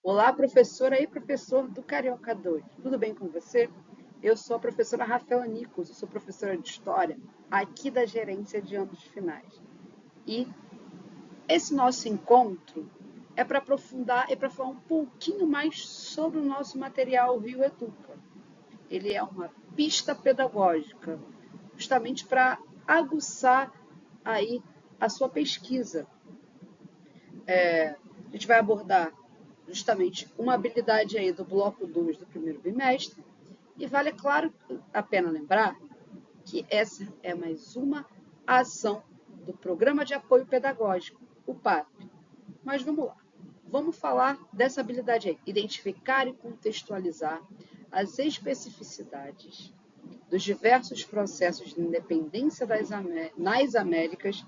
Olá, professora e professor do Carioca 2. Tudo bem com você? Eu sou a professora Rafaela Nicos, eu sou professora de História aqui da Gerência de Anos Finais. E esse nosso encontro é para aprofundar e para falar um pouquinho mais sobre o nosso material Rio Educa. Ele é uma pista pedagógica, justamente para aguçar aí a sua pesquisa. A gente vai abordar justamente uma habilidade aí do bloco 2 do primeiro bimestre. E vale, é claro, a pena lembrar que essa é mais uma ação do Programa de Apoio Pedagógico, o PAP. Mas vamos lá. Vamos falar dessa habilidade aí, identificar e contextualizar as especificidades dos diversos processos de independência nas Américas,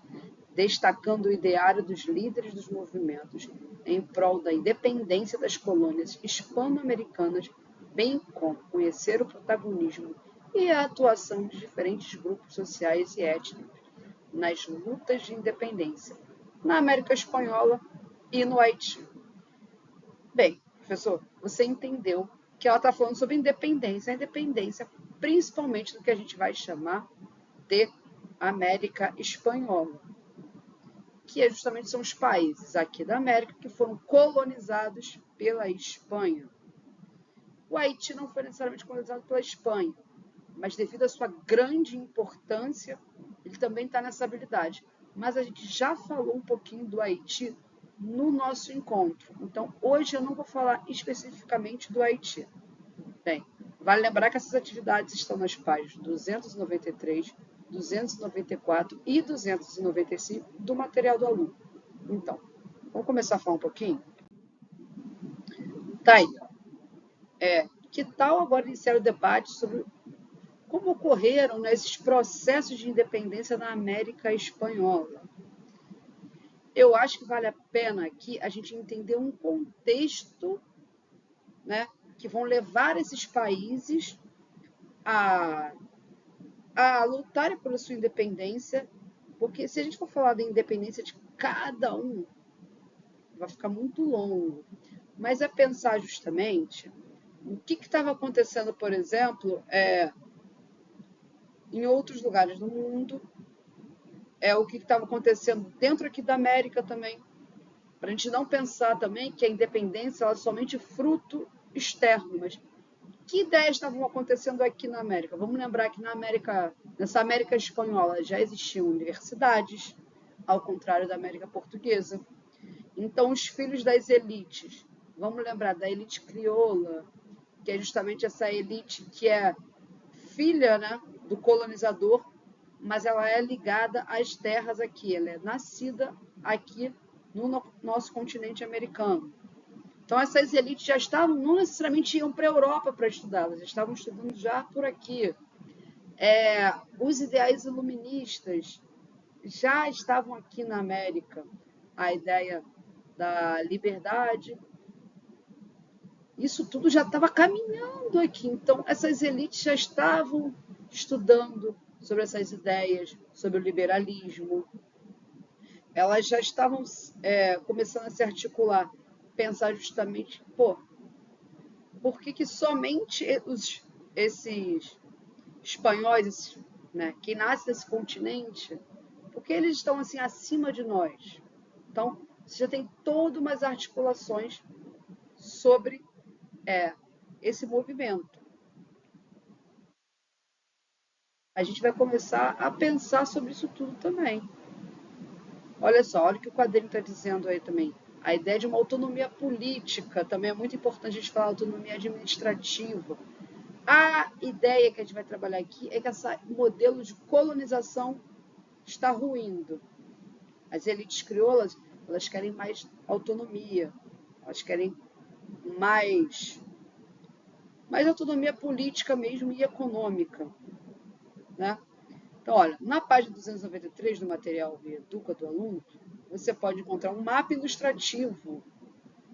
destacando o ideário dos líderes dos movimentos em prol da independência das colônias hispano-americanas, bem como conhecer o protagonismo e a atuação de diferentes grupos sociais e étnicos nas lutas de independência na América Espanhola e no Haiti. Bem, professor, você entendeu que ela está falando sobre independência, a independência principalmente do que a gente vai chamar de América Espanhola, que justamente são os países aqui da América que foram colonizados pela Espanha. O Haiti não foi necessariamente colonizado pela Espanha, mas devido à sua grande importância, ele também está nessa habilidade. Mas a gente já falou um pouquinho do Haiti no nosso encontro. Então, hoje eu não vou falar especificamente do Haiti. Bem, vale lembrar que essas atividades estão nas páginas 293, 294 e 295 do material do aluno. Então, vamos começar a falar um pouquinho? Tá aí. Que tal agora iniciar o debate sobre como ocorreram, né, esses processos de independência na América Espanhola? Eu acho que vale a pena aqui a gente entender um contexto, né, que vão levar esses países a, a lutarem pela sua independência, porque se a gente for falar da independência de cada um, vai ficar muito longo. Mas é pensar justamente o que estava acontecendo, por exemplo, em outros lugares do mundo, o que estava acontecendo dentro aqui da América também, para a gente não pensar também que a independência ela é somente fruto externo, mas que ideias estavam acontecendo aqui na América? Vamos lembrar que nessa América espanhola já existiam universidades, ao contrário da América portuguesa. Então, os filhos das elites, vamos lembrar da elite crioula, que é justamente essa elite que é filha, né, do colonizador, mas ela é ligada às terras aqui, ela é nascida aqui no nosso continente americano. Então, essas elites já estavam, não necessariamente iam para a Europa para estudar, elas estavam estudando já por aqui. Os ideais iluministas já estavam aqui na América. A ideia da liberdade, isso tudo já estava caminhando aqui. Então, essas elites já estavam estudando sobre essas ideias, sobre o liberalismo. Elas já estavam começando a se articular, pensar justamente, por que somente esses espanhóis, né, que nascem nesse continente, porque eles estão assim acima de nós? Então, você já tem todas umas articulações sobre esse movimento. A gente vai começar a pensar sobre isso tudo também. Olha só, olha o que o quadrinho está dizendo aí também. A ideia de uma autonomia política também é muito importante a gente falar autonomia administrativa. A ideia que a gente vai trabalhar aqui é que esse modelo de colonização está ruindo. As elites crioulas, elas querem mais autonomia, elas querem mais, mais autonomia política mesmo e econômica, né? Então, olha, na página 293 do material Educa do aluno, você pode encontrar um mapa ilustrativo,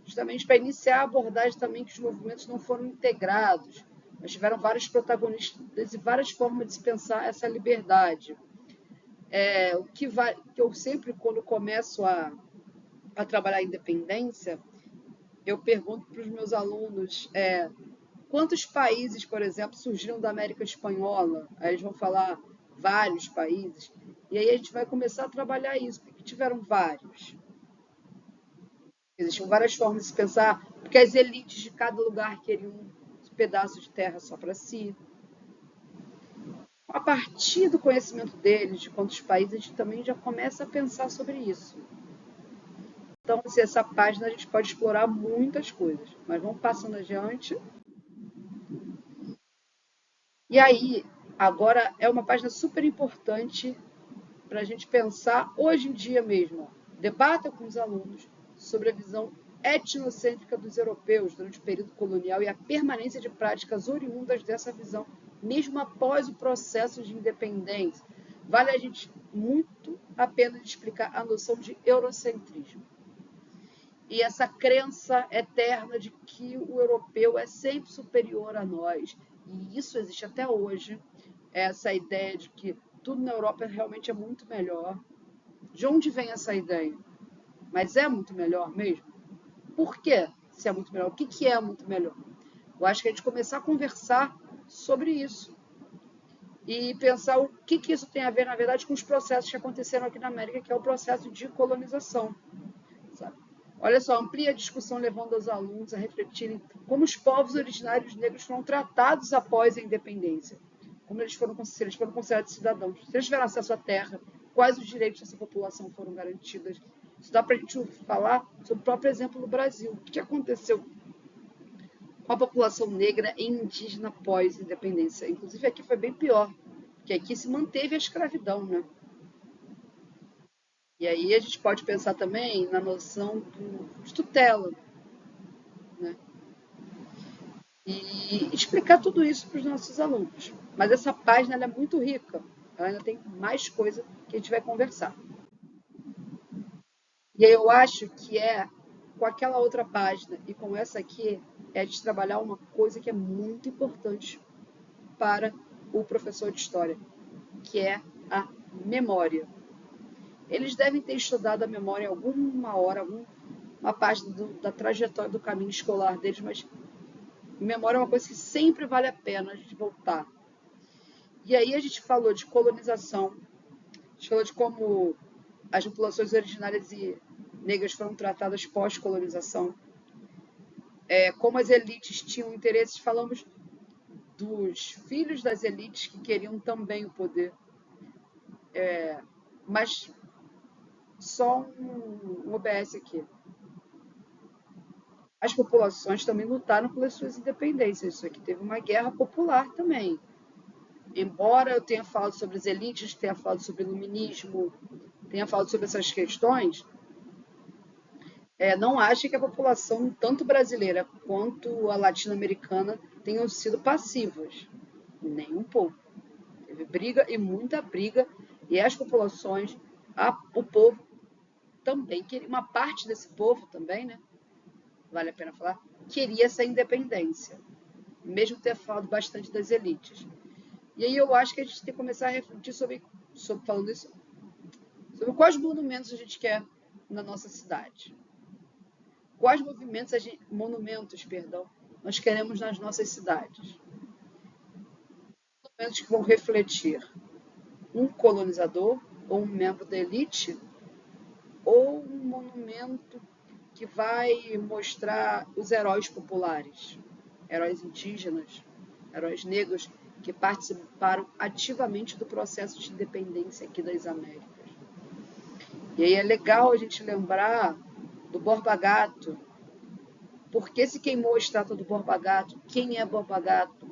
justamente para iniciar a abordagem também que os movimentos não foram integrados, mas tiveram vários protagonistas e várias formas de se pensar essa liberdade. O que eu sempre, quando começo a trabalhar a independência, eu pergunto para os meus alunos quantos países, por exemplo, surgiram da América Espanhola? Aí eles vão falar vários países. E aí a gente vai começar a trabalhar isso, porque tiveram vários. Existiam várias formas de se pensar, porque as elites de cada lugar queriam um pedaço de terra só para si. A partir do conhecimento deles, de quantos países, a gente também já começa a pensar sobre isso. Então, assim, essa página a gente pode explorar muitas coisas, mas vamos passando adiante. E aí, agora é uma página super importante para a gente pensar hoje em dia mesmo. Debata com os alunos sobre a visão etnocêntrica dos europeus durante o período colonial e a permanência de práticas oriundas dessa visão, mesmo após o processo de independência. Vale a gente muito a pena de explicar a noção de eurocentrismo. E essa crença eterna de que o europeu é sempre superior a nós. E isso existe até hoje, essa ideia de que tudo na Europa realmente é muito melhor. De onde vem essa ideia? Mas é muito melhor mesmo? Por que se é muito melhor? O que é muito melhor? Eu acho que a gente começar a conversar sobre isso e pensar o que isso tem a ver, na verdade, com os processos que aconteceram aqui na América, que é o processo de colonização. Sabe? Olha só, amplia a discussão levando os alunos a refletirem como os povos originários negros foram tratados após a independência, como eles foram considerados cidadãos, se eles tiveram acesso à terra, quais os direitos dessa população foram garantidos. Isso dá para a gente falar sobre o próprio exemplo do Brasil. O que aconteceu com a população negra e indígena pós-independência? Inclusive aqui foi bem pior, porque aqui se manteve a escravidão, né? E aí a gente pode pensar também na noção de tutela, né? E explicar tudo isso para os nossos alunos. Mas essa página ela é muito rica, ela ainda tem mais coisa que a gente vai conversar. E aí eu acho que com aquela outra página e com essa aqui, é de trabalhar uma coisa que é muito importante para o professor de história, que é a memória. Eles devem ter estudado a memória em alguma hora, uma página da trajetória do caminho escolar deles, mas memória é uma coisa que sempre vale a pena a gente voltar. E aí a gente falou de colonização, a gente falou de como as populações originárias e negras foram tratadas pós-colonização, como as elites tinham interesses, falamos dos filhos das elites que queriam também o poder, mas só um OBS aqui. As populações também lutaram pelas suas independências. Isso aqui teve uma guerra popular também. Embora eu tenha falado sobre as elites, tenha falado sobre o iluminismo, tenha falado sobre essas questões, não ache que a população, tanto brasileira quanto a latino-americana, tenham sido passivas. Nem um pouco. Teve briga e muita briga, e as populações, o povo também, uma parte desse povo também, né? Vale a pena falar, queria essa independência, mesmo ter falado bastante das elites. E aí eu acho que a gente tem que começar a refletir falando isso, sobre quais monumentos a gente quer na nossa cidade. Quais monumentos, nós queremos nas nossas cidades. Monumentos que vão refletir um colonizador ou um membro da elite, ou um monumento que vai mostrar os heróis populares, heróis indígenas, heróis negros que participaram ativamente do processo de independência aqui das Américas. E aí é legal a gente lembrar do Borba Gato. Por que se queimou a estátua do Borba Gato? Quem é Borba Gato?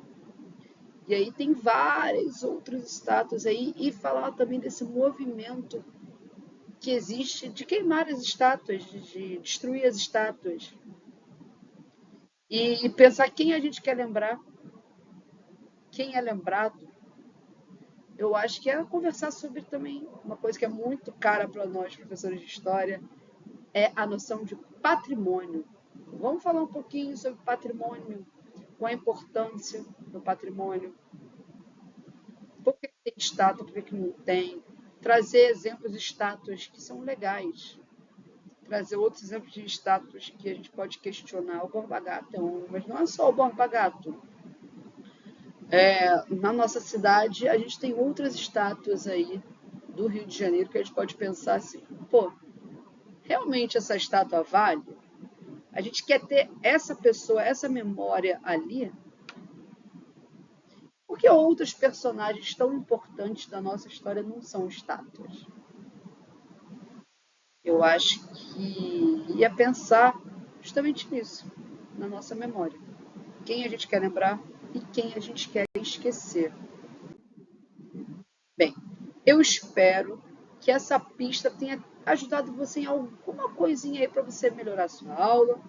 E aí tem várias outras estátuas aí, e falar também desse movimento que existe de queimar as estátuas, de destruir as estátuas. E pensar quem a gente quer lembrar, quem é lembrado. Eu acho que é conversar sobre também uma coisa que é muito cara para nós, professores de história, é a noção de patrimônio. Vamos falar um pouquinho sobre patrimônio, qual a importância do patrimônio, por que tem estátua, por que não tem, trazer exemplos de estátuas que são legais. trazer outros exemplos de estátuas que a gente pode questionar. O Borba Gato é um, mas não é só o Borba Gato. Na nossa cidade, a gente tem outras estátuas aí do Rio de Janeiro que a gente pode pensar assim, pô, realmente essa estátua vale? A gente quer ter essa pessoa, essa memória ali, porque outros personagens tão importantes da nossa história não são estátuas. Eu acho que ia pensar justamente nisso, na nossa memória. Quem a gente quer lembrar e quem a gente quer esquecer. Bem, eu espero que essa pista tenha ajudado você em alguma coisinha aí para você melhorar a sua aula,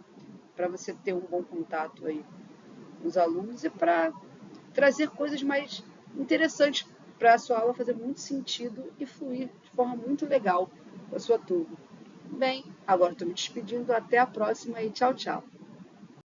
para você ter um bom contato aí com os alunos e para trazer coisas mais interessantes para a sua aula fazer muito sentido e fluir de forma muito legal com a sua turma. Bem, agora estou me despedindo. Até a próxima e tchau, tchau.